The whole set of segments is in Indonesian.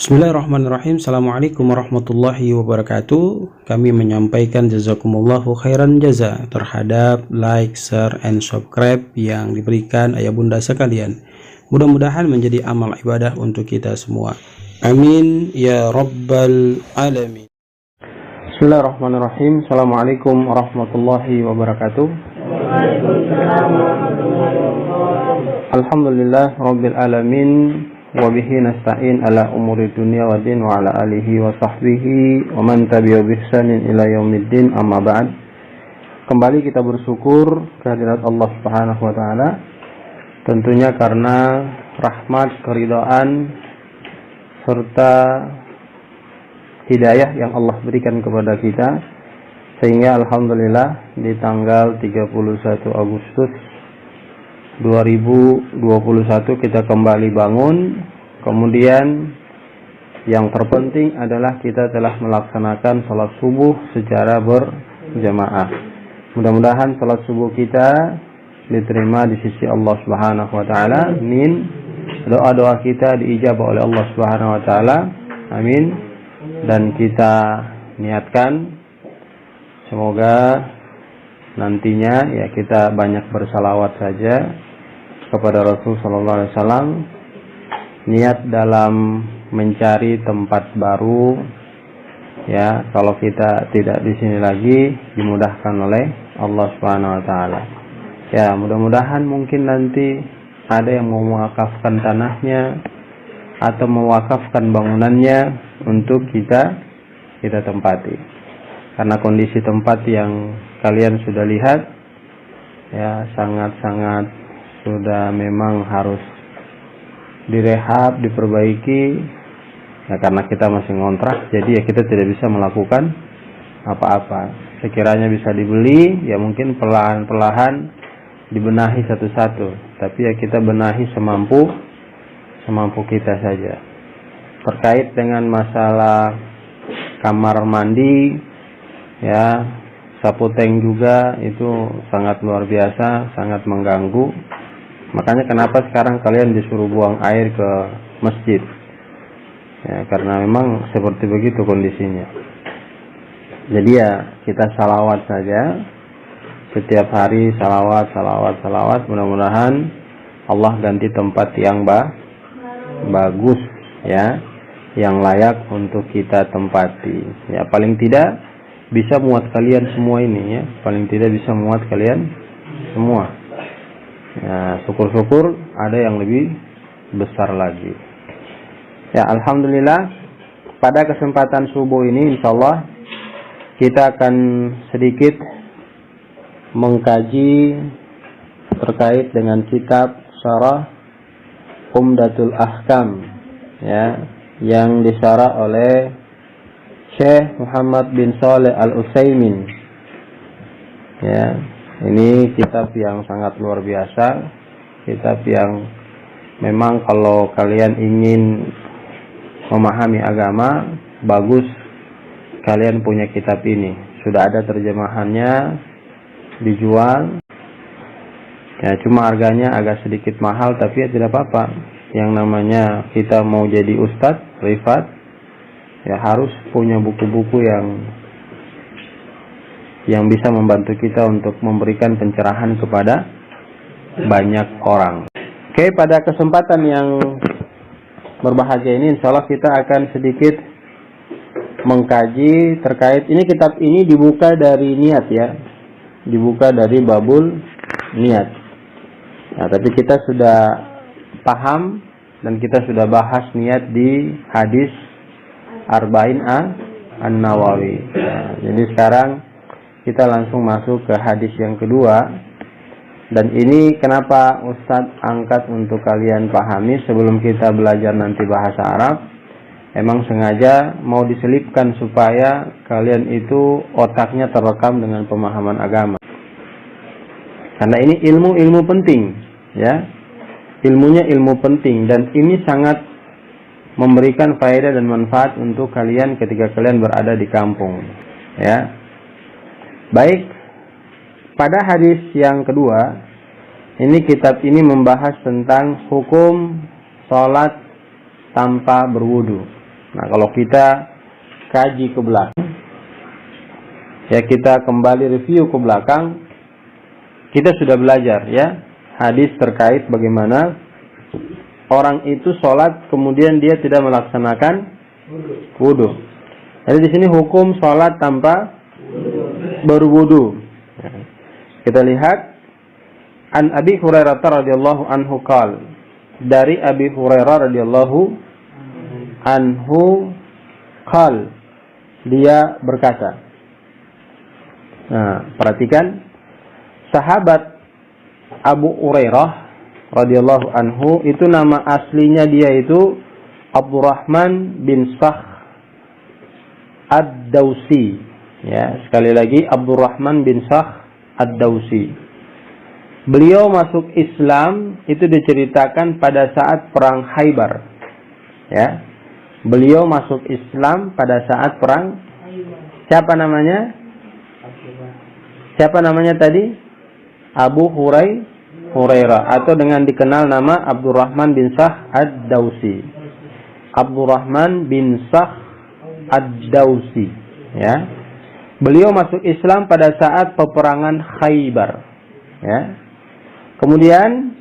Bismillahirrahmanirrahim. Assalamualaikum warahmatullahi wabarakatuh. Kami menyampaikan jazakumullahu khairan jaza terhadap like, share, and subscribe yang diberikan ayah bunda sekalian. Mudah-mudahan menjadi amal ibadah untuk kita semua. Amin ya rabbal alamin. Bismillahirrahmanirrahim. Assalamualaikum warahmatullahi wabarakatuh. Alhamdulillah rabbil alamin. Wabihi nasta'in ala umuri dunia wa din wa ala alihi wa sahbihi wa man tabi'u bihsanin ila yaumiddin, amma ba'd. Kembali kita bersyukur kehadirat Allah Subhanahu wa taala, tentunya karena rahmat, keridhaan serta hidayah yang Allah berikan kepada kita, sehingga alhamdulillah di tanggal 31 Agustus 2021 kita kembali bangun. Kemudian yang terpenting adalah kita telah melaksanakan salat subuh secara berjamaah. Mudah-mudahan salat subuh kita diterima di sisi Allah Subhanahu wa taala. Amin. Doa-doa kita diijabah oleh Allah Subhanahu wa taala. Amin. Dan kita niatkan semoga nantinya ya kita banyak bersalawat saja kepada Rasul sallallahu alaihi wasallam, niat dalam mencari tempat baru ya, kalau kita tidak di sini lagi dimudahkan oleh Allah Subhanahu wa taala. Ya, mudah-mudahan mungkin nanti ada yang mau mewakafkan tanahnya atau mewakafkan bangunannya untuk kita tempati. Karena kondisi tempat yang kalian sudah lihat ya, sangat-sangat sudah memang harus direhab, diperbaiki ya, karena kita masih ngontrak, jadi ya kita tidak bisa melakukan apa-apa. Sekiranya bisa dibeli ya mungkin perlahan-perlahan dibenahi satu-satu, tapi ya kita benahi semampu kita saja. Terkait dengan masalah kamar mandi ya, sapu tank juga itu sangat luar biasa, sangat mengganggu. Makanya kenapa sekarang kalian disuruh buang air ke masjid ya, karena memang seperti begitu kondisinya. Jadi ya kita salawat saja setiap hari, salawat. Mudah-mudahan Allah ganti tempat yang bagus ya, yang layak untuk kita tempati ya. Paling tidak bisa muat kalian semua ini ya, paling tidak bisa muat kalian semua ya. Syukur-syukur ada yang lebih besar lagi ya. Alhamdulillah, pada kesempatan subuh ini insyaallah kita akan sedikit mengkaji terkait dengan kitab Syarah Umdatul Ahkam ya, yang disyarah oleh Syekh Muhammad bin Shalih Al-Utsaimin ya. Ini kitab yang sangat luar biasa, kitab yang memang kalau kalian ingin memahami agama, bagus kalian punya kitab ini. Sudah ada terjemahannya, dijual ya, cuma harganya agak sedikit mahal, tapi ya tidak apa-apa. Yang namanya kita mau jadi ustadz, rifat ya, harus punya buku-buku yang bisa membantu kita untuk memberikan pencerahan kepada banyak orang. Oke, pada kesempatan yang berbahagia ini insyaallah kita akan sedikit mengkaji terkait ini. Kitab ini dibuka dari niat ya, dibuka dari babul niat. Nah, tapi kita sudah paham dan kita sudah bahas niat di hadis Arba'in An-Nawawi. Nah, jadi sekarang kita langsung masuk ke hadis yang kedua. Dan ini kenapa Ustadz angkat untuk kalian pahami sebelum kita belajar nanti bahasa Arab. Emang sengaja mau diselipkan supaya kalian itu otaknya terekam dengan pemahaman agama. Karena ini ilmu penting ya. Ilmunya ilmu penting dan ini sangat memberikan faedah dan manfaat untuk kalian ketika kalian berada di kampung ya. Baik, pada hadis yang kedua, ini kitab ini membahas tentang hukum sholat tanpa berwudu. Nah, kalau kita kaji ke belakang, ya kita kembali review ke belakang, kita sudah belajar ya hadis terkait bagaimana orang itu sholat kemudian dia tidak melaksanakan wudu. Jadi di sini hukum sholat tanpa berwudu. Kita lihat an Abi Hurairah radhiyallahu anhu qala, dari Abi Hurairah radhiyallahu anhu qala, dia berkata. Nah, perhatikan, sahabat Abu Hurairah radhiyallahu anhu itu nama aslinya dia itu Abdurrahman bin Sakh Ad-Dausi. Ya, sekali lagi Abdurrahman bin Sakh Ad-Dausi. Beliau masuk Islam itu diceritakan pada saat perang Khaybar. Ya. Beliau masuk Islam pada saat perang. Siapa namanya? Siapa namanya tadi? Abu Hurairah, atau dengan dikenal nama Abdurrahman bin Sakh Ad-Dausi. Abdurrahman bin Sakh Ad-Dausi, ya. Beliau masuk Islam pada saat peperangan Khaybar, ya. Kemudian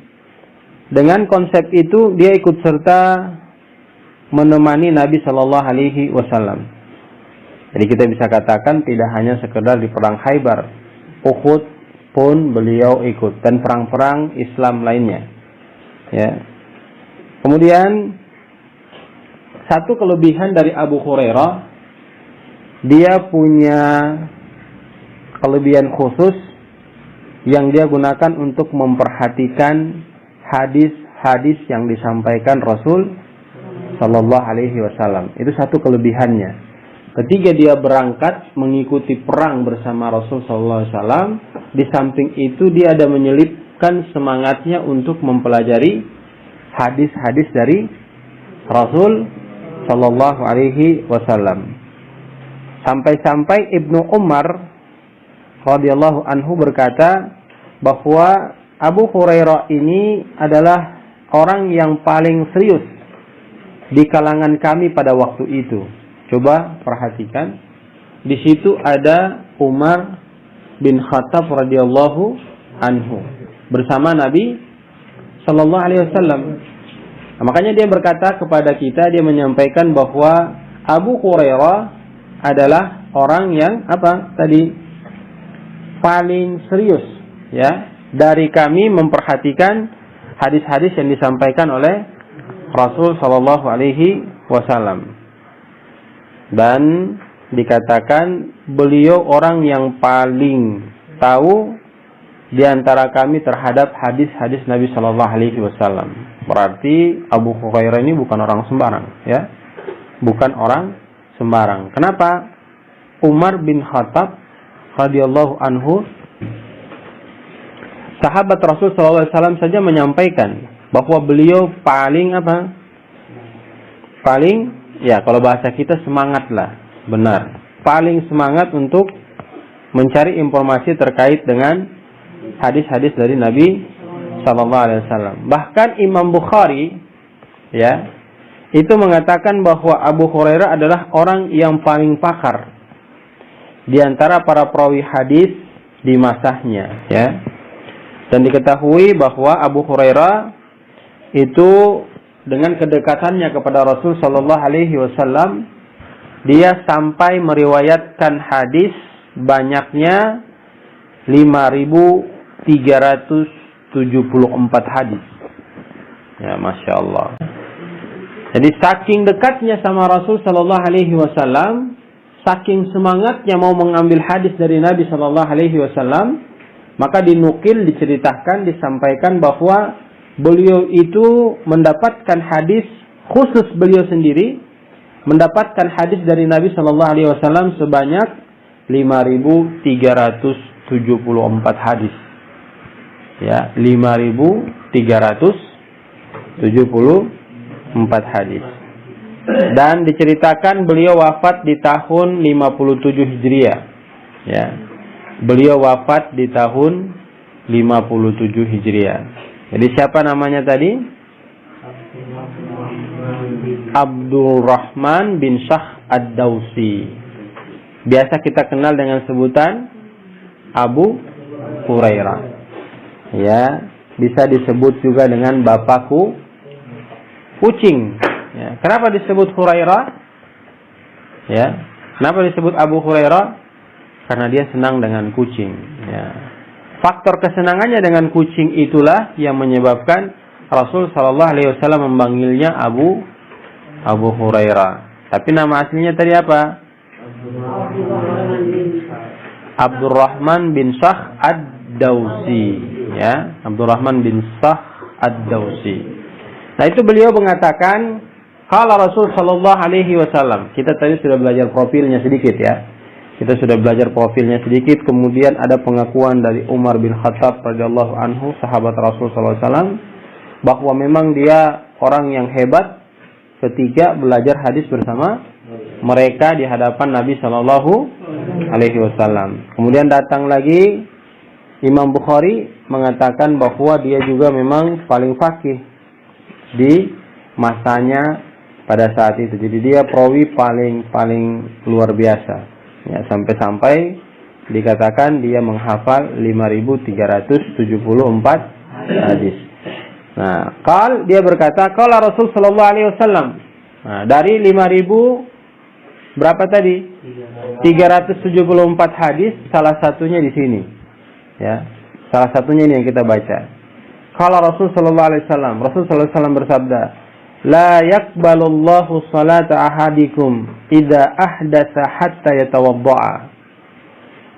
dengan konsep itu dia ikut serta menemani Nabi Shallallahu Alaihi Wasallam. Jadi kita bisa katakan tidak hanya sekedar di perang Khaybar, Uhud pun beliau ikut, dan perang-perang Islam lainnya, ya. Kemudian satu kelebihan dari Abu Hurairah, dia punya kelebihan khusus yang dia gunakan untuk memperhatikan hadis-hadis yang disampaikan Rasul Sallallahu Alaihi Wasallam. Itu satu kelebihannya. Ketika dia berangkat mengikuti perang bersama Rasul Sallallahu Alaihi Wasallam, di samping itu dia ada menyelipkan semangatnya untuk mempelajari hadis-hadis dari Rasul Sallallahu Alaihi Wasallam. Sampai-sampai Ibnu Umar radhiyallahu anhu berkata bahwa Abu Hurairah ini adalah orang yang paling serius di kalangan kami pada waktu itu. Coba perhatikan, di situ ada Umar bin Khattab radhiyallahu anhu bersama Nabi Sallallahu Alaihi Wasallam. Nah, makanya dia berkata kepada kita, dia menyampaikan bahwa Abu Hurairah adalah orang yang apa tadi? Paling serius, ya, dari kami memperhatikan hadis-hadis yang disampaikan oleh Rasul Sallallahu Alaihi Wasallam. Dan dikatakan beliau orang yang paling tahu di antara kami terhadap hadis-hadis Nabi Sallallahu Alaihi Wasallam. Berarti Abu Hurairah ini bukan orang sembarang, ya, bukan orang sembarang. Kenapa? Umar bin Khattab radhiyallahu anhu, sahabat Rasul Sallallahu Alaihi Wasallam saja menyampaikan bahwa beliau paling apa? Paling, ya, kalau bahasa kita semangat lah, benar. Paling semangat untuk mencari informasi terkait dengan hadis-hadis dari Nabi Sallallahu Alaihi Wasallam. Bahkan Imam Bukhari, ya, itu mengatakan bahwa Abu Hurairah adalah orang yang paling pakar di antara para perawi hadis di masanya, ya. Dan diketahui bahwa Abu Hurairah itu dengan kedekatannya kepada Rasul Sallallahu Alaihi Wasallam, dia sampai meriwayatkan hadis banyaknya 5.374 hadis. Ya, Masya Allah. Jadi saking dekatnya sama Rasul Sallallahu Alaihi Wasallam, saking semangatnya mau mengambil hadis dari Nabi Sallallahu Alaihi Wasallam, maka dinukil, diceritakan, disampaikan bahwa beliau itu mendapatkan hadis khusus beliau sendiri, mendapatkan hadis dari Nabi Sallallahu Alaihi Wasallam sebanyak 5.374 hadis. Ya, 5.374 hadis. Dan diceritakan beliau wafat di tahun 57 Hijriah. Ya. Beliau wafat di tahun 57 Hijriah. Jadi siapa namanya tadi? Abdurrahman bin Sakh Ad-Dausi. Biasa kita kenal dengan sebutan Abu Hurairah. Ya, bisa disebut juga dengan bapakku kucing. Ya, kenapa disebut Hurairah? Ya, kenapa disebut Abu Hurairah? Karena dia senang dengan kucing. Ya. Faktor kesenangannya dengan kucing itulah yang menyebabkan Rasul Shallallahu Alaihi Wasallam memanggilnya Abu Hurairah. Tapi nama aslinya tadi apa? Abdurrahman bin Sakh Ad-Dausi. Ya, Abdurrahman bin Sakh Ad-Dausi. Nah, itu beliau mengatakan, kalau Rasul Shallallahu Alaihi Wasallam. Kita tadi sudah belajar profilnya sedikit ya. Kita sudah belajar profilnya sedikit. Kemudian ada pengakuan dari Umar bin Khattab radhiyallahu anhu, sahabat Rasul Shallallahu Alaihi Wasallam, bahwa memang dia orang yang hebat ketika belajar hadis bersama mereka di hadapan Nabi Shallallahu Alaihi Wasallam. Kemudian datang lagi Imam Bukhari mengatakan bahwa dia juga memang paling faqih di masanya pada saat itu. Jadi dia perawi paling luar biasa. Ya, sampai-sampai dikatakan dia menghafal 5.374 hadis. Nah, dia berkata, qala Rasul sallallahu alaihi wasallam. Nah, dari 5.000 berapa tadi? 374 hadis, salah satunya di sini. Ya. Salah satunya ini yang kita baca. Qala Rasul sallallahu alaihi wasallam. Rasul sallallahu alaihi wasallam bersabda, la yakbalullahu salata ahadikum idza ahdatsa hatta yatawaddaa.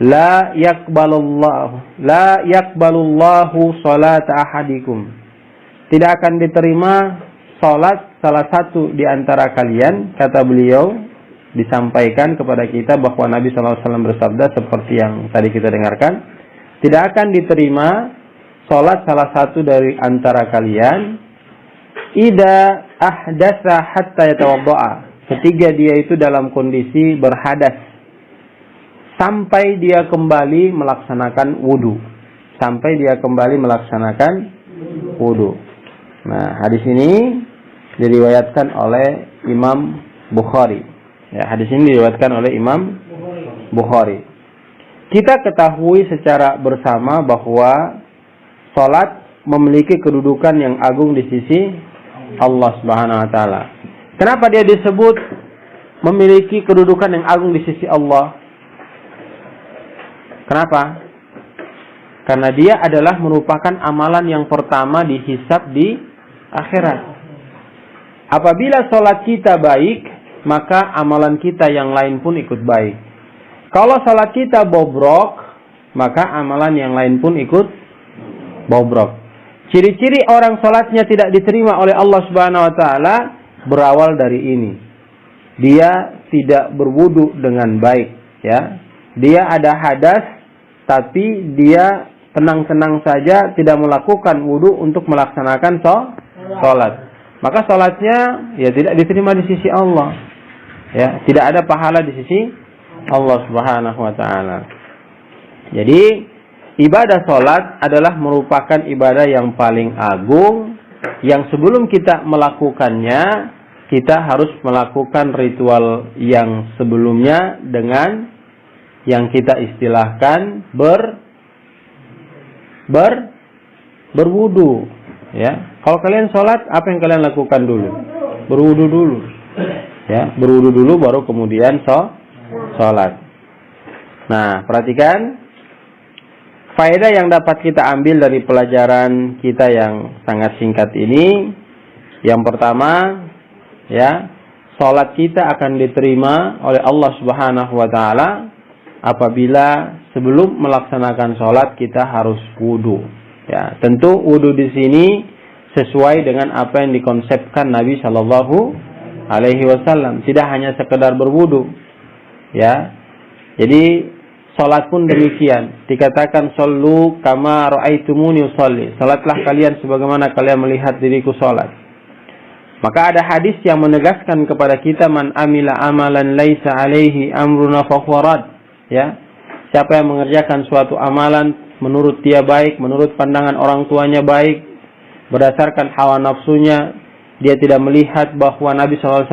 La yakbalullahu salata ahadikum. Tidak akan diterima salat salah satu di antara kalian, kata beliau, disampaikan kepada kita bahwa Nabi sallallahu alaihi wasallam bersabda seperti yang tadi kita dengarkan, tidak akan diterima salat salah satu dari antara kalian idza ahdatsa hatta yatawaddaa, ketika dia itu dalam kondisi berhadas sampai dia kembali melaksanakan wudu. Sampai dia kembali melaksanakan wudu. Nah, hadis ini diriwayatkan oleh Imam Bukhari. Ya, hadis ini diriwayatkan oleh Imam Bukhari. Kita ketahui secara bersama bahwa salat memiliki kedudukan yang agung di sisi Allah Subhanahu wa taala. Kenapa dia disebut memiliki kedudukan yang agung di sisi Allah? Kenapa? Karena dia adalah merupakan amalan yang pertama dihisab di akhirat. Apabila salat kita baik, maka amalan kita yang lain pun ikut baik. Kalau salat kita bobrok, maka amalan yang lain pun ikut bobrok. Ciri-ciri orang salatnya tidak diterima oleh Allah Subhanahu wa taala berawal dari ini. Dia tidak berwudu dengan baik, ya. Dia ada hadas tapi dia tenang-tenang saja tidak melakukan wudu untuk melaksanakan salat. Maka salatnya ya tidak diterima di sisi Allah. Ya, tidak ada pahala di sisi Allah Subhanahu wa taala. Jadi ibadah salat adalah merupakan ibadah yang paling agung, yang sebelum kita melakukannya, kita harus melakukan ritual yang sebelumnya dengan yang kita istilahkan berwudu. Ya, kalau kalian salat, apa yang kalian lakukan dulu? Berwudu dulu. Ya, berwudu dulu baru kemudian salat. Nah, perhatikan faedah yang dapat kita ambil dari pelajaran kita yang sangat singkat ini. Yang pertama, ya, salat kita akan diterima oleh Allah Subhanahu wa taala apabila sebelum melaksanakan salat kita harus wudu. Ya, tentu wudu di sini sesuai dengan apa yang dikonsepkan Nabi Shallallahu Alaihi Wasallam. Tidak hanya sekedar berwudu. Ya, jadi salat pun demikian. Dikatakan sallu kama ra'aitumuni usolli. Salatlah kalian sebagaimana kalian melihat diriku salat. Maka ada hadis yang menegaskan kepada kita, man amila amalan laisa alaihi amruna fahuwa rad. Ya. Siapa yang mengerjakan suatu amalan menurut dia baik, menurut pandangan orang tuanya baik, berdasarkan hawa nafsunya, dia tidak melihat bahwa Nabi SAW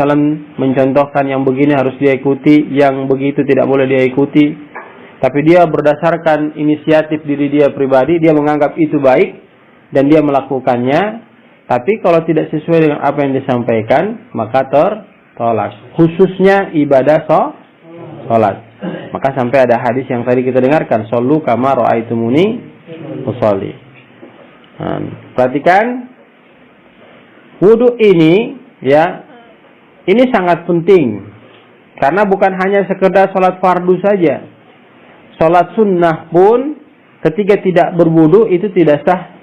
mencontohkan yang begini harus dia ikuti, yang begitu tidak boleh dia ikuti, tapi dia berdasarkan inisiatif diri dia pribadi, dia menganggap itu baik dan dia melakukannya. Tapi kalau tidak sesuai dengan apa yang disampaikan, maka tertolak. Khususnya ibadah sholat. Maka sampai ada hadis yang tadi kita dengarkan, shollu kama ra'aitumuni usolli. Perhatikan, wudu ini, ya, ini sangat penting. Karena bukan hanya sekedar sholat fardu saja. Sholat sunnah pun ketika tidak berwudu itu tidak sah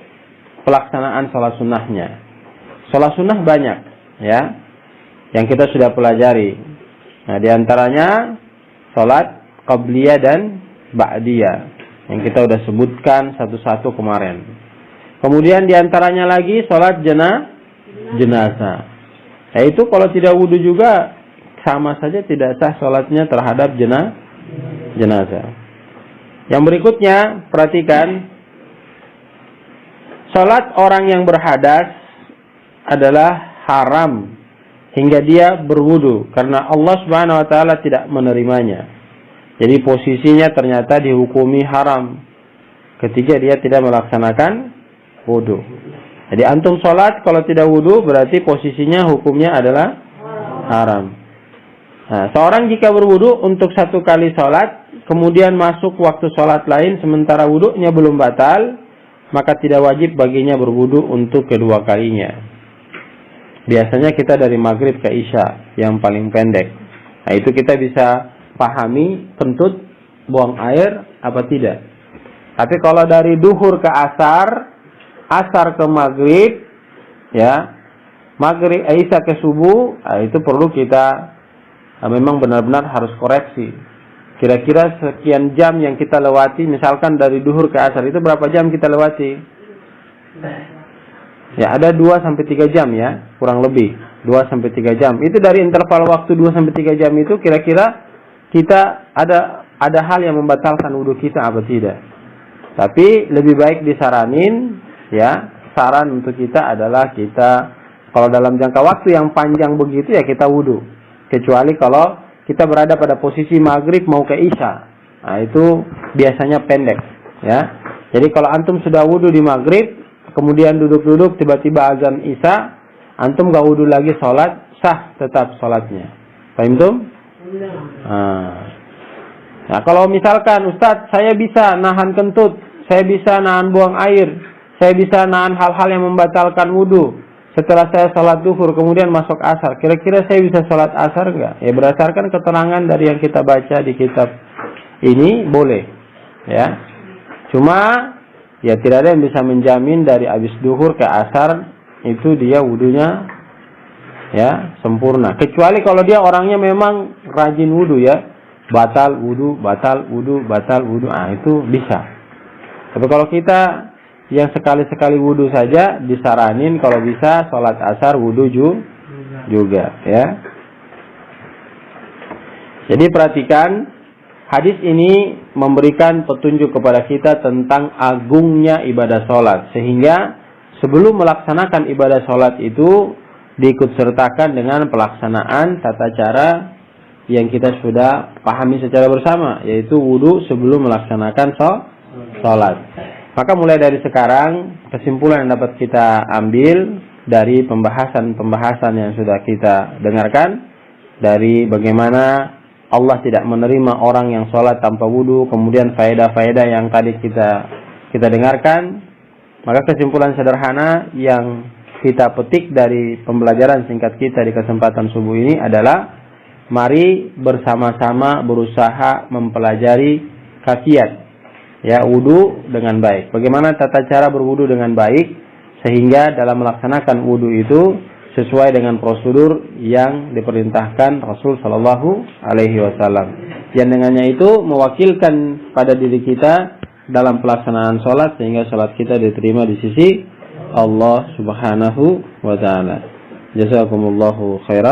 pelaksanaan sholat sunnahnya. Sholat sunnah banyak, ya, yang kita sudah pelajari. Nah, diantaranya sholat qabliyah dan ba'diyah, yang kita sudah sebutkan satu-satu kemarin. Kemudian diantaranya lagi sholat jenazah. Nah, itu kalau tidak wudu juga sama saja tidak sah sholatnya terhadap jenazah. Yang berikutnya, perhatikan, sholat orang yang berhadas adalah haram hingga dia berwudu karena Allah Subhanahu wa taala tidak menerimanya. Jadi posisinya ternyata dihukumi haram ketika dia tidak melaksanakan wudu. Jadi antum sholat kalau tidak wudu berarti posisinya hukumnya adalah haram. Nah, seorang jika berwudu untuk satu kali sholat, kemudian masuk waktu sholat lain sementara wudunya belum batal, maka tidak wajib baginya berwudu untuk kedua kalinya. Biasanya kita dari maghrib ke isya yang paling pendek. Nah, itu kita bisa pahami kentut buang air apa tidak. Tapi kalau dari duhur ke asar, asar ke maghrib, ya, maghrib isya ke subuh, nah, itu perlu kita memang benar-benar harus koreksi. Kira-kira sekian jam yang kita lewati, misalkan dari duhur ke asar itu berapa jam kita lewati? Ya, ada 2-3 jam ya, kurang lebih 2-3 jam. Itu dari interval waktu 2-3 jam itu kira-kira kita ada hal yang membatalkan wudu kita apa tidak. Tapi lebih baik disaranin, ya, saran untuk kita adalah kita kalau dalam jangka waktu yang panjang begitu ya kita wudu. Kecuali kalau kita berada pada posisi maghrib mau ke isya. Nah, itu biasanya pendek, ya. Jadi kalau antum sudah wudu di maghrib, kemudian duduk-duduk tiba-tiba azan isya, antum gak wudu lagi sholat, sah tetap sholatnya. Paham tuh? Nah, kalau misalkan Ustadz saya bisa nahan kentut, saya bisa nahan buang air, saya bisa nahan hal-hal yang membatalkan wudu. Setelah saya sholat duhur kemudian masuk asar, kira-kira saya bisa sholat asar enggak? Ya, berdasarkan keterangan dari yang kita baca di kitab ini boleh, ya. Cuma ya tidak ada yang bisa menjamin dari habis duhur ke asar itu dia wudunya ya sempurna. Kecuali kalau dia orangnya memang rajin wudu, ya, batal wudu, batal wudu, batal wudu, itu bisa. Tapi kalau kita yang sekali-sekali wudu saja, disaranin kalau bisa sholat asar wudu juga, ya. Jadi perhatikan, hadis ini memberikan petunjuk kepada kita tentang agungnya ibadah sholat, sehingga sebelum melaksanakan ibadah sholat itu diikutsertakan dengan pelaksanaan tata cara yang kita sudah pahami secara bersama, yaitu wudu sebelum melaksanakan sholat. Maka mulai dari sekarang, kesimpulan yang dapat kita ambil dari pembahasan-pembahasan yang sudah kita dengarkan, dari bagaimana Allah tidak menerima orang yang sholat tanpa wudu, kemudian faedah-faedah yang tadi kita dengarkan, maka kesimpulan sederhana yang kita petik dari pembelajaran singkat kita di kesempatan subuh ini adalah, mari bersama-sama berusaha mempelajari kafiyat, ya, wudu dengan baik. Bagaimana tata cara berwudu dengan baik sehingga dalam melaksanakan wudu itu sesuai dengan prosedur yang diperintahkan Rasul Shallallahu Alaihi Wasallam. Yang dengannya itu mewakilkan pada diri kita dalam pelaksanaan sholat sehingga sholat kita diterima di sisi Allah Subhanahu Wa Taala. Jazakumullahu khairan.